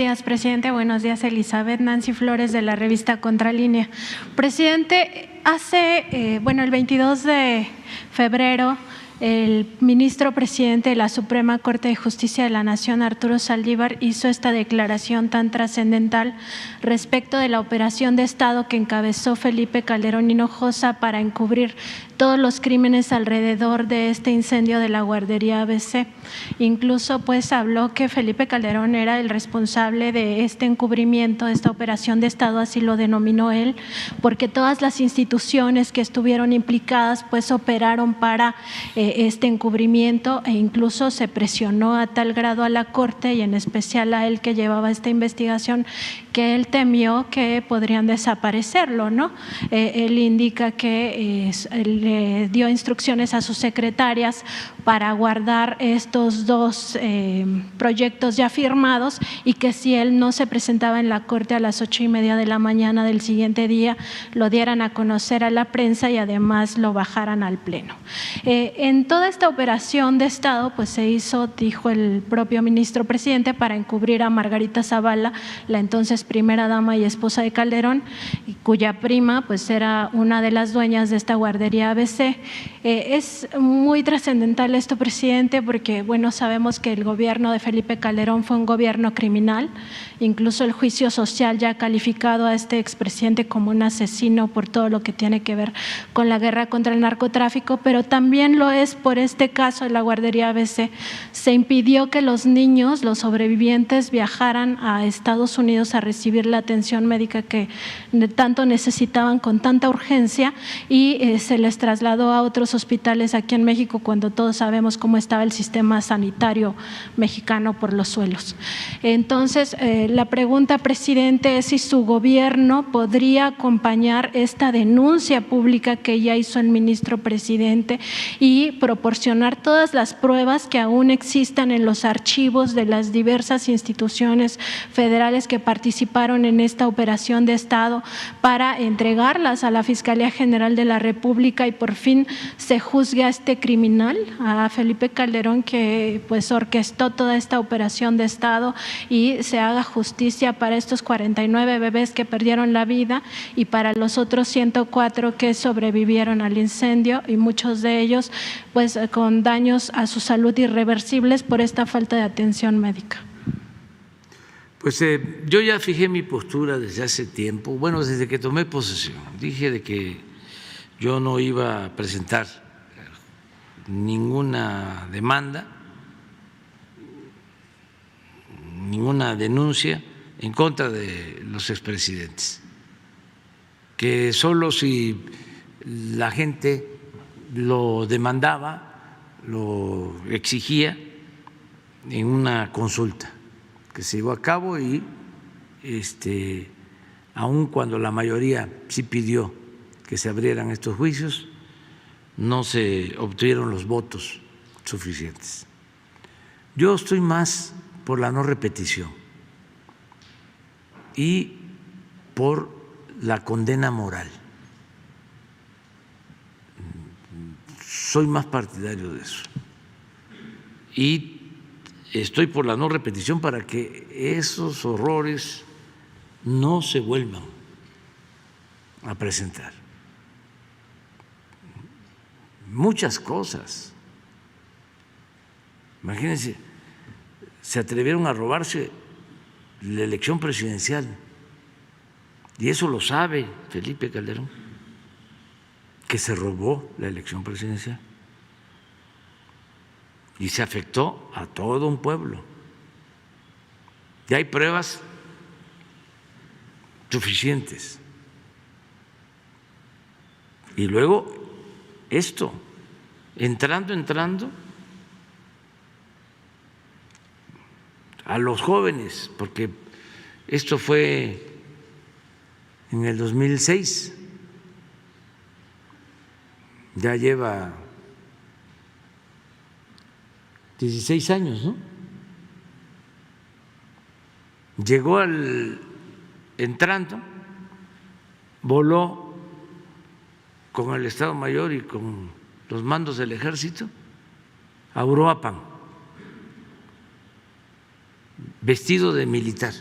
Buenos días, presidente. Buenos días, Elizabeth. Nancy Flores, de la revista Contralínea. Presidente, el 22 de febrero, el ministro presidente de la Suprema Corte de Justicia de la Nación, Arturo Saldívar, hizo esta declaración tan trascendental respecto de la operación de Estado que encabezó Felipe Calderón Hinojosa para encubrir todos los crímenes alrededor de este incendio de la guardería ABC. Incluso habló que Felipe Calderón era el responsable de este encubrimiento, de esta operación de Estado, así lo denominó él, porque todas las instituciones que estuvieron implicadas operaron para este encubrimiento, e incluso se presionó a tal grado a la Corte y en especial a él que llevaba esta investigación, que él temió que podrían desaparecerlo, ¿no? Él indica que le dio instrucciones a sus secretarias para guardar estos dos proyectos ya firmados, y que si él no se presentaba en la Corte a las 8:30 de la mañana del siguiente día, lo dieran a conocer a la prensa y además lo bajaran al Pleno. En toda esta operación de Estado se hizo, dijo el propio ministro presidente, para encubrir a Margarita Zavala, la entonces primera dama y esposa de Calderón, cuya prima era una de las dueñas de esta guardería ABC. Es muy trascendental esto, presidente, porque sabemos que el gobierno de Felipe Calderón fue un gobierno criminal. Incluso el juicio social ya ha calificado a este expresidente como un asesino por todo lo que tiene que ver con la guerra contra el narcotráfico, pero también lo es por este caso de la guardería ABC. Se impidió que los niños, los sobrevivientes, viajaran a Estados Unidos a recibir la atención médica que tanto necesitaban con tanta urgencia, y se les trasladó a otros hospitales aquí en México, cuando todos sabemos cómo estaba el sistema sanitario mexicano por los suelos. Entonces, la pregunta, presidente, es si su gobierno podría acompañar esta denuncia pública que ya hizo el ministro presidente y proporcionar todas las pruebas que aún existan en los archivos de las diversas instituciones federales que participaron en esta operación de Estado, para entregarlas a la Fiscalía General de la República y por fin se juzgue a este criminal, a Felipe Calderón, que orquestó toda esta operación de Estado, y se haga justicia para estos 49 bebés que perdieron la vida y para los otros 104 que sobrevivieron al incendio, y muchos de ellos con daños a su salud irreversibles por esta falta de atención médica. Yo ya fijé mi postura desde hace tiempo, desde que tomé posesión. Dije de que yo no iba a presentar ninguna demanda, ninguna denuncia en contra de los expresidentes, que solo si la gente lo demandaba, lo exigía en una consulta que se llevó a cabo, y aun cuando la mayoría sí pidió que se abrieran estos juicios, no se obtuvieron los votos suficientes. Yo estoy más por la no repetición y por la condena moral. Soy más partidario de eso. Y estoy por la no repetición para que esos horrores no se vuelvan a presentar. Muchas cosas. Imagínense, se atrevieron a robarse la elección presidencial, y eso lo sabe Felipe Calderón, que se robó la elección presidencial y se afectó a todo un pueblo. Y hay pruebas suficientes. Y luego esto, entrando a los jóvenes, porque esto fue en el 2006, ya lleva 16 años, ¿no? Llegó entrando, voló con el Estado Mayor y con los mandos del Ejército a Uruapan, vestido de militar.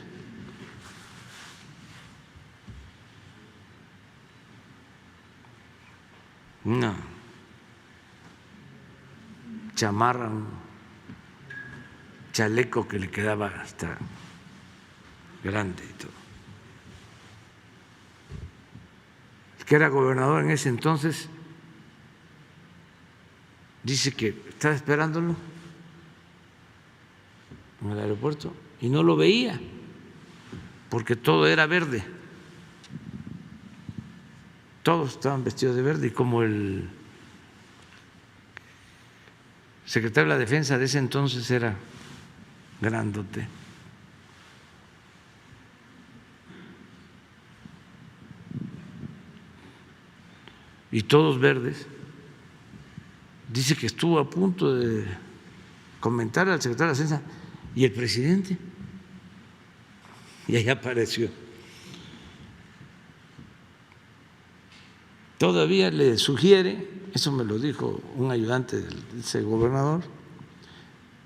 una chamarra, un chaleco que le quedaba hasta grande y todo. El que era gobernador en ese entonces dice que estaba esperándolo en el aeropuerto y no lo veía porque todo era verde. Todos estaban vestidos de verde y como el secretario de la Defensa de ese entonces era grandote, y todos verdes, dice que estuvo a punto de comentar al secretario de la Defensa y el presidente, y ahí apareció. Todavía le sugiere, eso me lo dijo un ayudante de ese gobernador,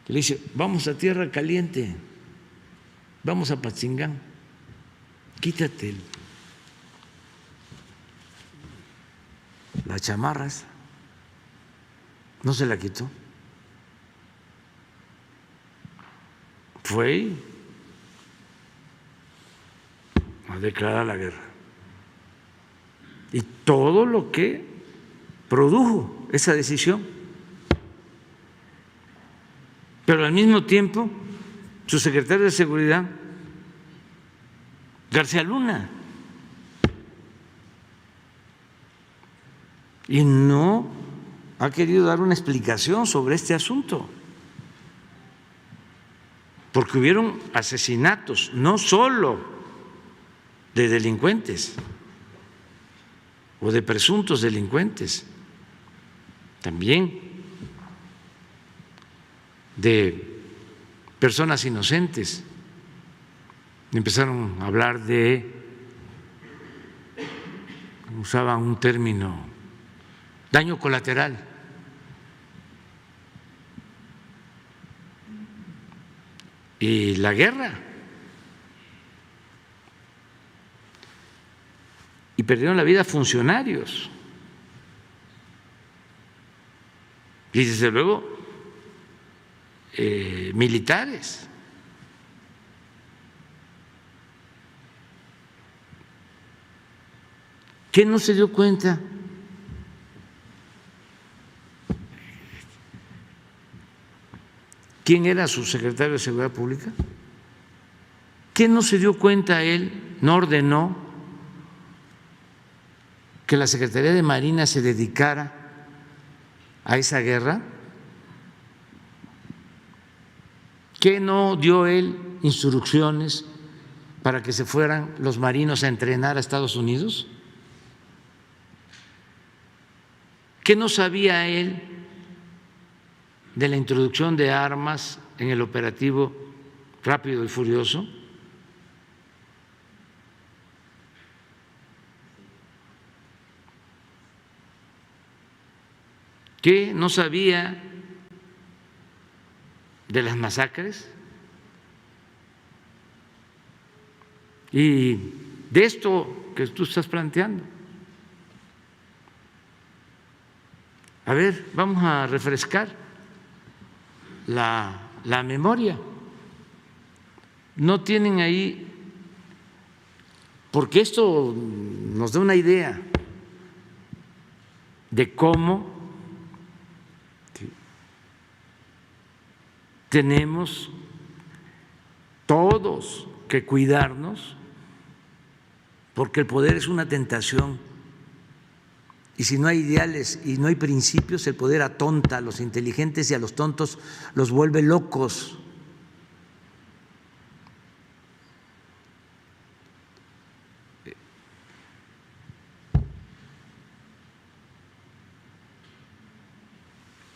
que le dice, vamos a Tierra Caliente, vamos a Patzingán, quítate las chamarras. No se la quitó. Fue a declarar la guerra. Y todo lo que produjo esa decisión. Pero al mismo tiempo, su secretario de Seguridad, García Luna, y no ha querido dar una explicación sobre este asunto, porque hubieron asesinatos, no solo de delincuentes o de presuntos delincuentes, también de personas inocentes. Empezaron a hablar usaban un término, daño colateral. Y la guerra. Y perdieron la vida funcionarios. Y desde luego militares. ¿Qué no se dio cuenta? ¿Quién era su secretario de Seguridad Pública? ¿Qué no se dio cuenta él, no ordenó que la Secretaría de Marina se dedicara a esa guerra? ¿Qué no dio él instrucciones para que se fueran los marinos a entrenar a Estados Unidos? ¿Qué no sabía él de la introducción de armas en el operativo Rápido y Furioso? ¿Qué no sabía de las masacres? Y de esto que tú estás planteando. A ver, vamos a refrescar la memoria. No tienen ahí, porque esto nos da una idea de cómo tenemos todos que cuidarnos, porque el poder es una tentación. Y si no hay ideales y no hay principios, el poder atonta a los inteligentes y a los tontos los vuelve locos.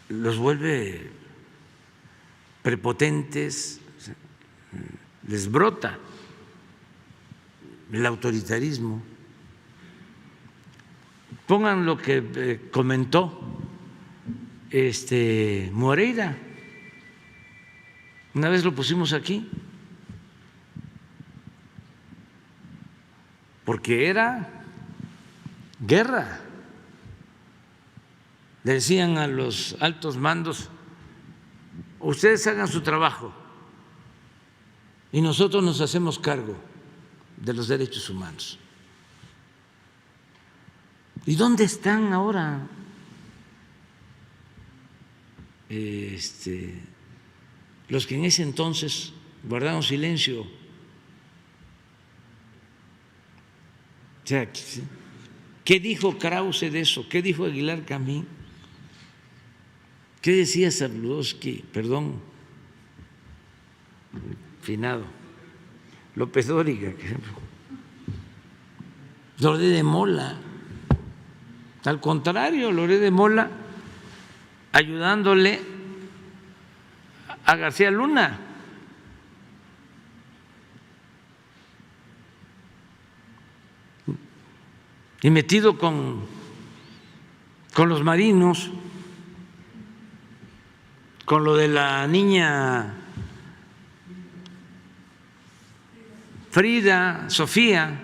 Los vuelve prepotentes, les brota el autoritarismo. Pongan lo que comentó Moreira, una vez lo pusimos aquí, porque era guerra. le decían a los altos mandos: ustedes hagan su trabajo y nosotros nos hacemos cargo de los derechos humanos. ¿Y dónde están ahora los que en ese entonces guardaron silencio? O sea, ¿qué dijo Krause de eso? ¿Qué dijo Aguilar Camín? ¿Qué decía Zabludovsky? Perdón, finado López Dóriga, por ejemplo. Loret de Mola. Al contrario, Loret de Mola ayudándole a García Luna. Y metido con los marinos, con lo de la niña Frida Sofía,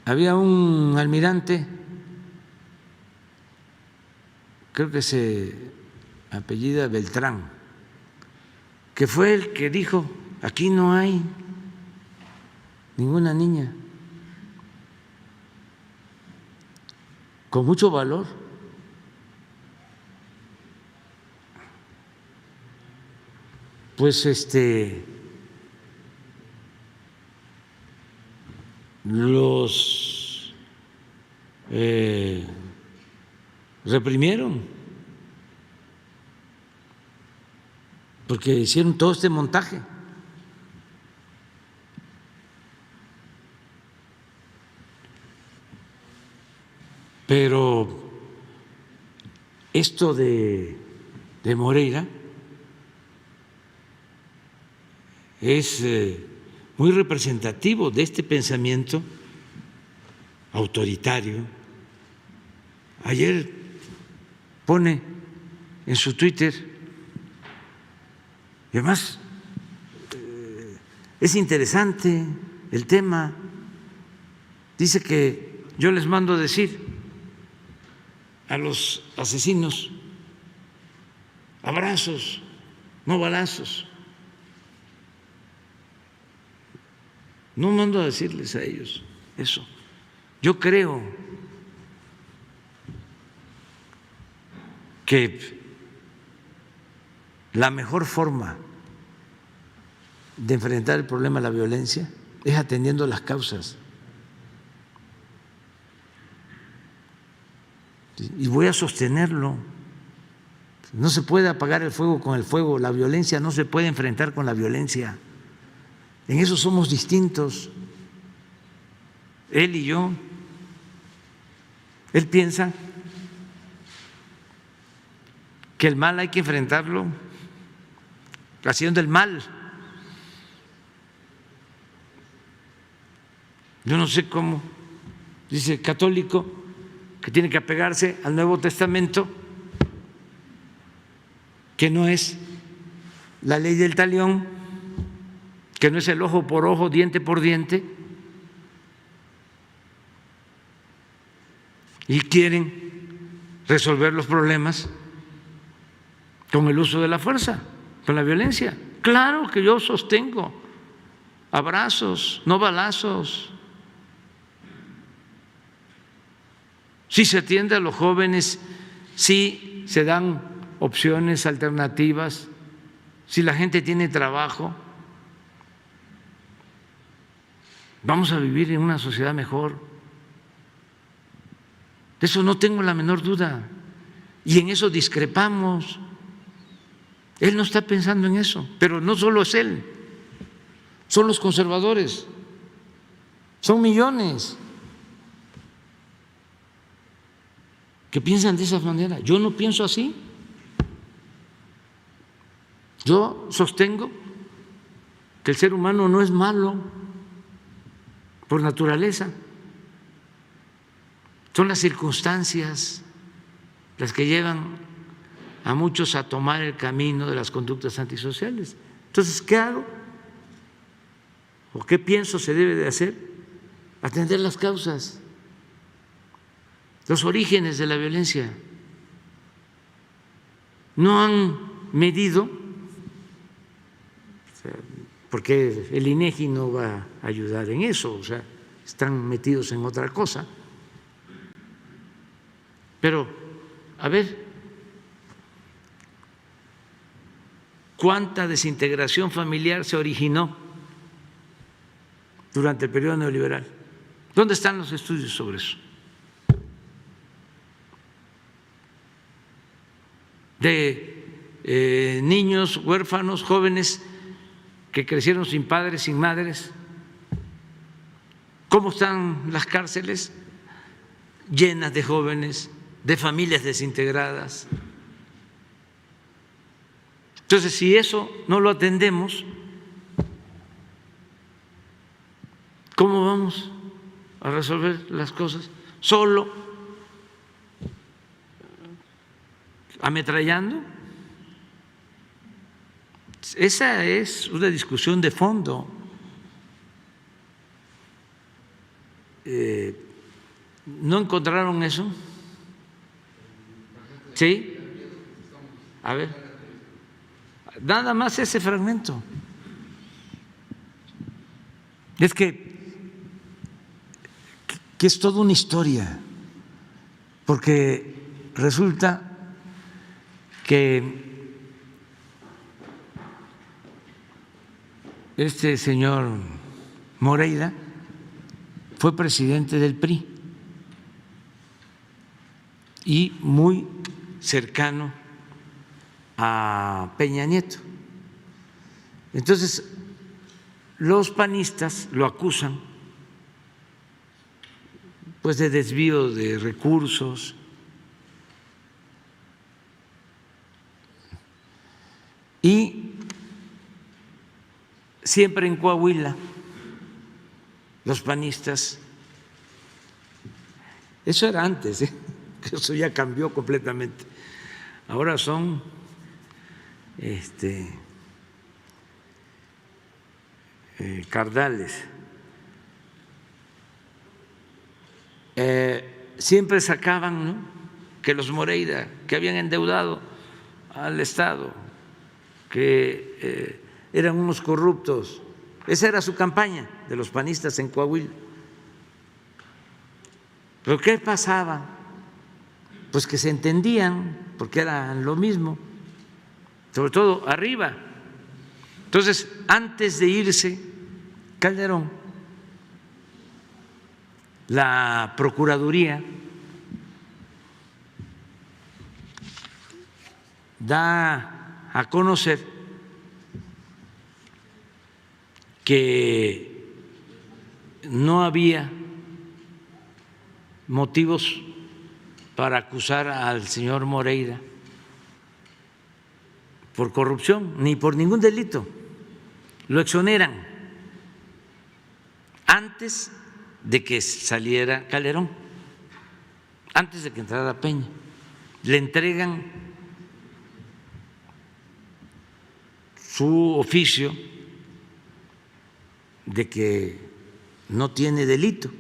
había un almirante, creo que se apellida Beltrán, que fue el que dijo: aquí no hay ninguna niña, con mucho valor. Pues los reprimieron porque hicieron todo este montaje. Pero esto de Moreira es muy representativo de este pensamiento autoritario. Ayer pone en su Twitter, y además es interesante el tema, dice que yo les mando a decir a los asesinos: abrazos, no balazos. No mando a decirles a ellos eso. Yo creo que la mejor forma de enfrentar el problema de la violencia es atendiendo las causas. Y voy a sostenerlo. No se puede apagar el fuego con el fuego, la violencia no se puede enfrentar con la violencia. En eso somos distintos, él y yo. Él piensa que el mal hay que enfrentarlo haciendo el mal. Yo no sé cómo, dice el católico, que tiene que apegarse al Nuevo Testamento, que no es la ley del talión, que no es el ojo por ojo, diente por diente, y quieren resolver los problemas con el uso de la fuerza, con la violencia. Claro que yo sostengo abrazos, no balazos. Si se atiende a los jóvenes, si se dan opciones alternativas, si la gente tiene trabajo, vamos a vivir en una sociedad mejor. De eso no tengo la menor duda. Y en eso discrepamos. Él no está pensando en eso, pero no solo es él, son los conservadores, son millones que piensan de esa manera. Yo no pienso así. Yo sostengo que el ser humano no es malo por naturaleza. Son las circunstancias las que llevan a muchos a tomar el camino de las conductas antisociales. Entonces, ¿qué hago? o qué pienso se debe de hacer? Atender las causas, los orígenes de la violencia. No han medido, porque el INEGI no va a ayudar en eso, o sea, están metidos en otra cosa. Pero, a ver, ¿cuánta desintegración familiar se originó durante el periodo neoliberal? ¿Dónde están los estudios sobre eso? De niños huérfanos, jóvenes que crecieron sin padres, sin madres. ¿Cómo están las cárceles? Llenas de jóvenes, de familias desintegradas. Entonces, si eso no lo atendemos, ¿cómo vamos a resolver las cosas? ¿Solo ametrallando? Esa es una discusión de fondo. ¿No encontraron eso? ¿Sí? A ver, nada más ese fragmento. Es que es toda una historia, porque resulta que este señor Moreira fue presidente del PRI y muy cercano a Peña Nieto. Entonces, los panistas lo acusan pues de desvío de recursos, y siempre en Coahuila los panistas, eso era antes, eso ya cambió completamente, ahora son cardales, siempre sacaban, ¿no?, que los Moreira, que habían endeudado al Estado, que eran unos corruptos. Esa era su campaña de los panistas en Coahuila. ¿Pero qué pasaba? Pues que se entendían, porque eran lo mismo, sobre todo arriba. Entonces, antes de irse Calderón, la Procuraduría da a conocer que no había motivos para acusar al señor Moreira por corrupción ni por ningún delito. Lo exoneran antes de que saliera Calderón, antes de que entrara Peña. Le entregan su oficio de que no tiene delito.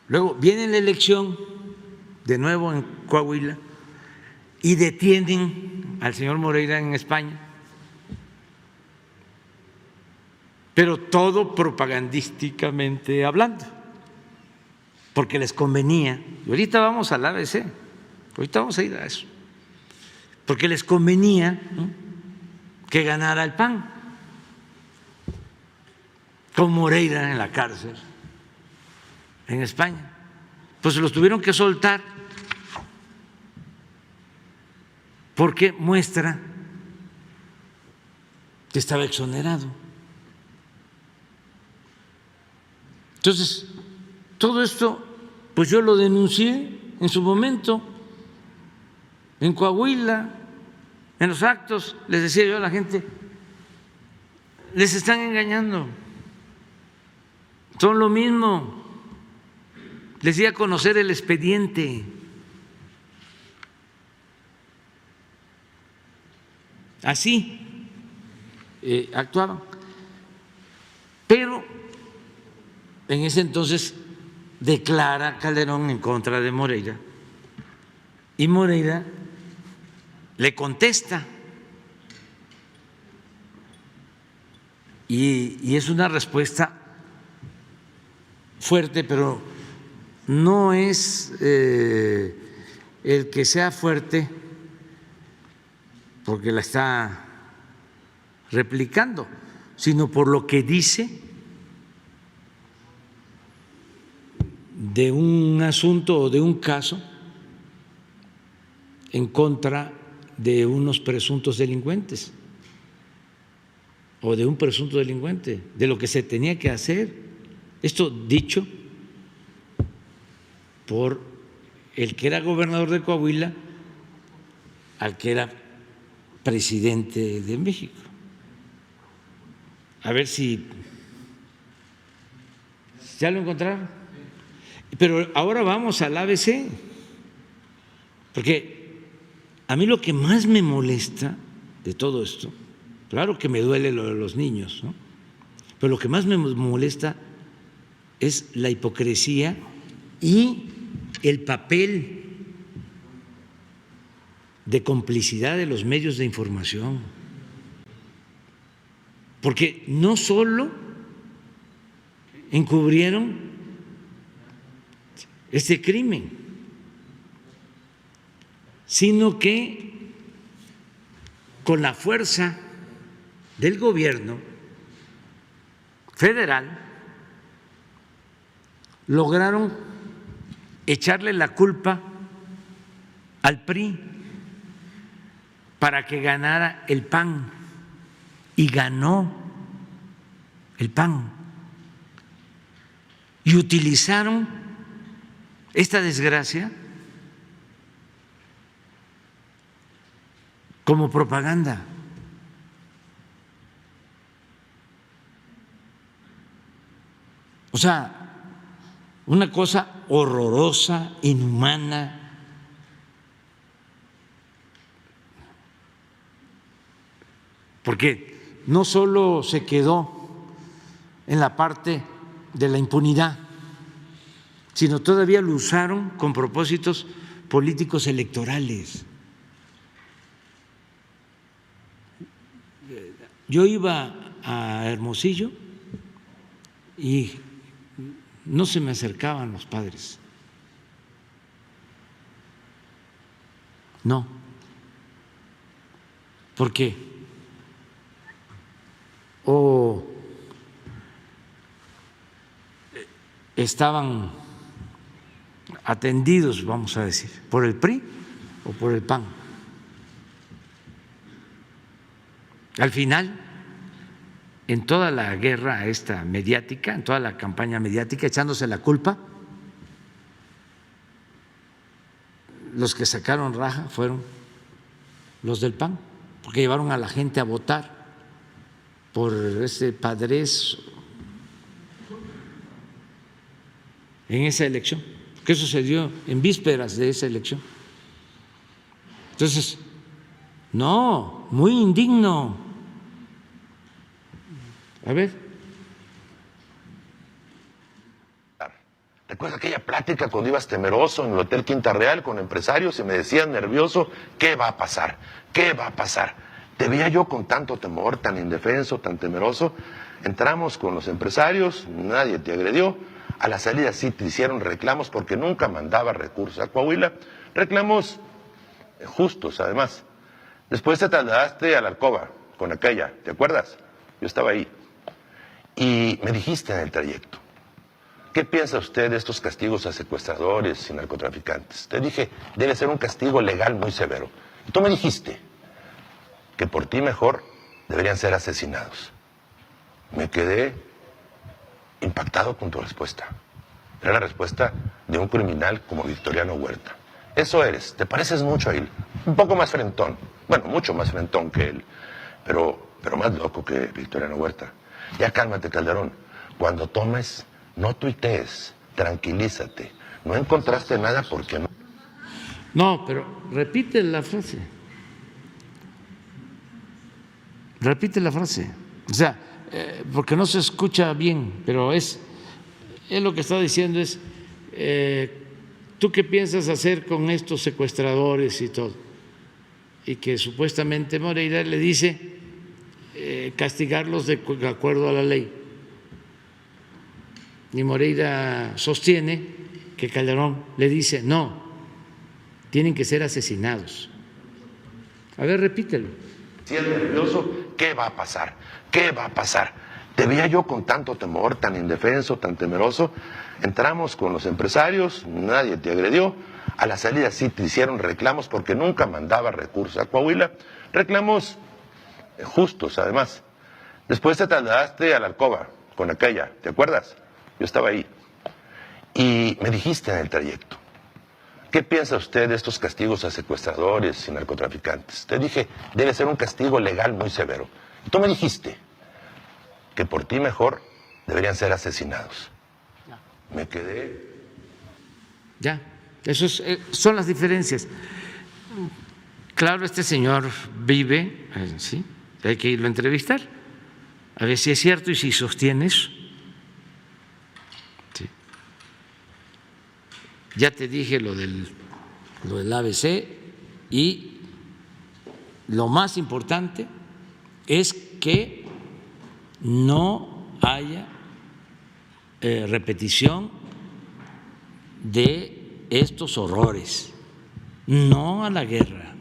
Luego viene la elección de nuevo en Coahuila y detienen al señor Moreira en España, pero todo propagandísticamente hablando, porque les convenía. Y ahorita vamos al ABC, ahorita vamos a ir a eso, porque les convenía, ¿no?, que ganara el PAN con Moreira en la cárcel en España. Pues los tuvieron que soltar porque muestra que estaba exonerado. Entonces, todo esto, pues yo lo denuncié en su momento en Coahuila, en los actos, les decía yo a la gente, les están engañando, son lo mismo. Les di a conocer el expediente. Así actuaban. en ese entonces declara Calderón en contra de Moreira y Moreira le contesta y es una respuesta fuerte, pero no es el que sea fuerte porque la está replicando, sino por lo que dice de un asunto o de un caso en contra de unos presuntos delincuentes o de un presunto delincuente, de lo que se tenía que hacer. Esto dicho por el que era gobernador de Coahuila al que era presidente de México. A ver si ya lo encontraron. Pero ahora vamos al ABC, porque a mí lo que más me molesta de todo esto, claro que me duele lo de los niños, ¿no? Pero lo que más me molesta es la hipocresía y el papel de complicidad de los medios de información, porque no solo encubrieron este crimen, sino que con la fuerza del gobierno federal lograron echarle la culpa al PRI para que ganara el PAN, y ganó el PAN, y utilizaron esta desgracia como propaganda. O sea, una cosa horrorosa, inhumana. Porque no solo se quedó en la parte de la impunidad, sino todavía lo usaron con propósitos políticos electorales. Yo iba a Hermosillo y no se me acercaban los padres. No. ¿Por qué? O estaban atendidos, vamos a decir, por el PRI o por el PAN. Al final, en toda la guerra esta mediática, en toda la campaña mediática, echándose la culpa, los que sacaron raja fueron los del PAN, porque llevaron a la gente a votar por ese Padres en esa elección, que sucedió en vísperas de esa elección. Entonces, no, muy indigno. A ver. ¿Recuerda aquella plática cuando ibas temeroso en el Hotel Quinta Real con empresarios y me decías nervioso, ¿qué va a pasar? ¿Qué va a pasar? Te veía yo con tanto temor, tan indefenso, tan temeroso. Entramos con los empresarios, nadie te agredió. A la salida sí te hicieron reclamos porque nunca mandaba recursos a Coahuila. Reclamos justos, además. Después te trasladaste a la alcoba con aquella, ¿te acuerdas? Yo estaba ahí. Y me dijiste en el trayecto, ¿qué piensa usted de estos castigos a secuestradores y narcotraficantes? Te dije, debe ser un castigo legal muy severo. Y tú me dijiste que por ti mejor deberían ser asesinados. Me quedé impactado con tu respuesta. Era la respuesta de un criminal como Victoriano Huerta. Eso eres, te pareces mucho a él. Un poco más frentón, bueno, mucho más frentón que él, pero más loco que Victoriano Huerta. Ya cálmate, Calderón. Cuando tomes, no tuitees, tranquilízate. No encontraste nada porque no. No, pero repite la frase. Repite la frase. O sea, porque no se escucha bien, pero es él lo que está diciendo es, ¿tú qué piensas hacer con estos secuestradores y todo? Y que supuestamente Moreira le dice castigarlos de acuerdo a la ley. Y Moreira sostiene que Calderón le dice, no, tienen que ser asesinados. A ver, repítelo. Si es nervioso, ¿qué va a pasar? ¿Qué va a pasar? Te veía yo con tanto temor, tan indefenso, tan temeroso. Entramos con los empresarios, nadie te agredió. A la salida sí te hicieron reclamos porque nunca mandaba recursos a Coahuila. Reclamos justos, además. Después te trasladaste a la alcoba con aquella, ¿te acuerdas? Yo estaba ahí. Y me dijiste en el trayecto, ¿qué piensa usted de estos castigos a secuestradores y narcotraficantes? Te dije, debe ser un castigo legal muy severo. Y tú me dijiste que por ti mejor deberían ser asesinados. Me quedé. Ya, eso son las diferencias. Claro, este señor vive, sí, hay que irlo a entrevistar, a ver si es cierto y si sostiene eso. Sí. Ya te dije lo del ABC y lo más importante es que no haya repetición de estos horrores, no a la guerra,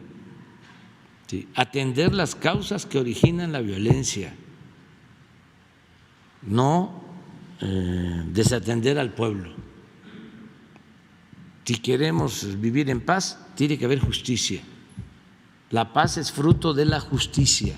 ¿sí? Atender las causas que originan la violencia, no desatender al pueblo. Si queremos vivir en paz, tiene que haber justicia. La paz es fruto de la justicia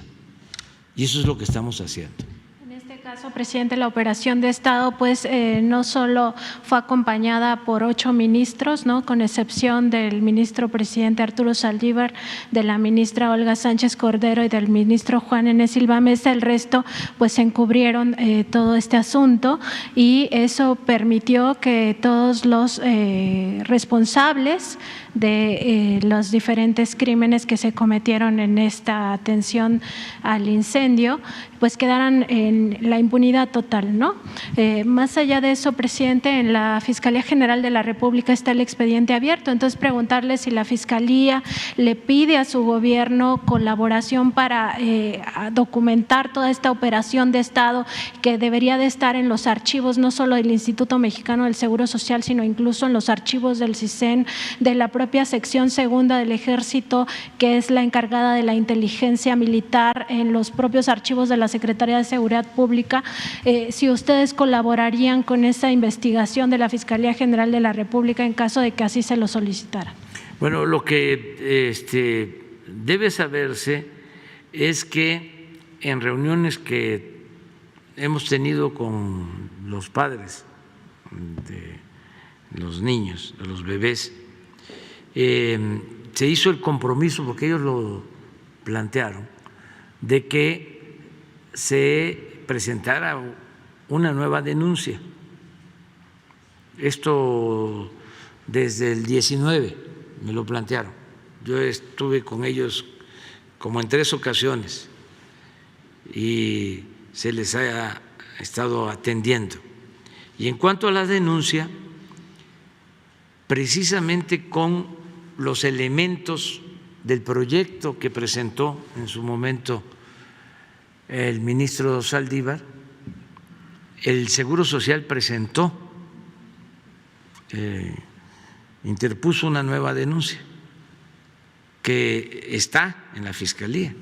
y eso es lo que estamos haciendo. En este caso, presidente, la operación de Estado pues no solo fue acompañada por 8 ministros, ¿no?, con excepción del ministro presidente Arturo Saldívar, de la ministra Olga Sánchez Cordero y del ministro Juan N. Silva Mesa. El resto pues encubrieron todo este asunto y eso permitió que todos los responsables de los diferentes crímenes que se cometieron en esta atención al incendio pues quedaran en la impunidad total, ¿no? Más allá de eso, presidente, en la Fiscalía General de la República está el expediente abierto. Entonces, preguntarle si la Fiscalía le pide a su gobierno colaboración para documentar toda esta operación de Estado que debería de estar en los archivos, no solo del Instituto Mexicano del Seguro Social, sino incluso en los archivos del CISEN, de la propia sección segunda del Ejército, que es la encargada de la inteligencia militar, en los propios archivos de la Secretaría de Seguridad Pública, si ustedes colaborarían con esa investigación de la Fiscalía General de la República en caso de que así se lo solicitara. Bueno, lo que debe saberse es que en reuniones que hemos tenido con los padres de los niños, de los bebés, se hizo el compromiso, porque ellos lo plantearon, de que se presentara una nueva denuncia. Esto desde el 19 me lo plantearon. Yo estuve con ellos como en 3 ocasiones y se les ha estado atendiendo. Y en cuanto a la denuncia, precisamente con los elementos del proyecto que presentó en su momento el ministro Saldívar, el Seguro Social presentó, interpuso una nueva denuncia que está en la Fiscalía.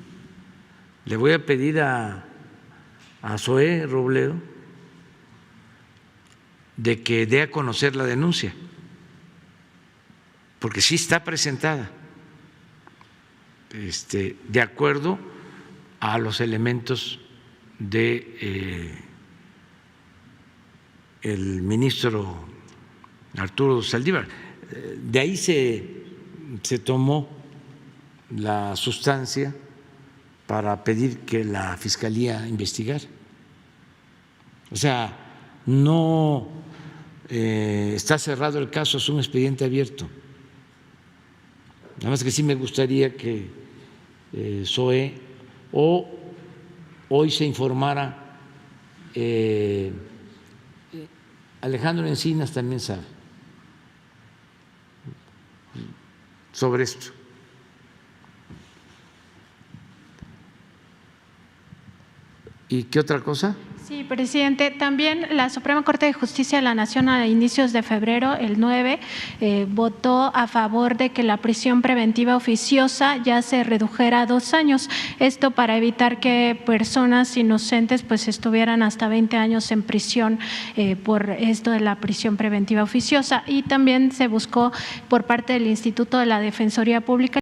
Le voy a pedir a Zoé Robledo de que dé a conocer la denuncia, porque sí está presentada de acuerdo a los elementos de el ministro Arturo Saldívar. De ahí se tomó la sustancia para pedir que la Fiscalía investigara. O sea, no está cerrado el caso, es un expediente abierto. Nada más que sí me gustaría que Zoé o hoy se informara Alejandro Encinas también sabe sobre esto. ¿Y qué otra cosa? Sí, presidente. También la Suprema Corte de Justicia de la Nación a inicios de febrero, el 9, votó a favor de que la prisión preventiva oficiosa ya se redujera a 2 años. Esto para evitar que personas inocentes pues estuvieran hasta 20 años en prisión por esto de la prisión preventiva oficiosa. Y también se buscó por parte del Instituto de la Defensoría Pública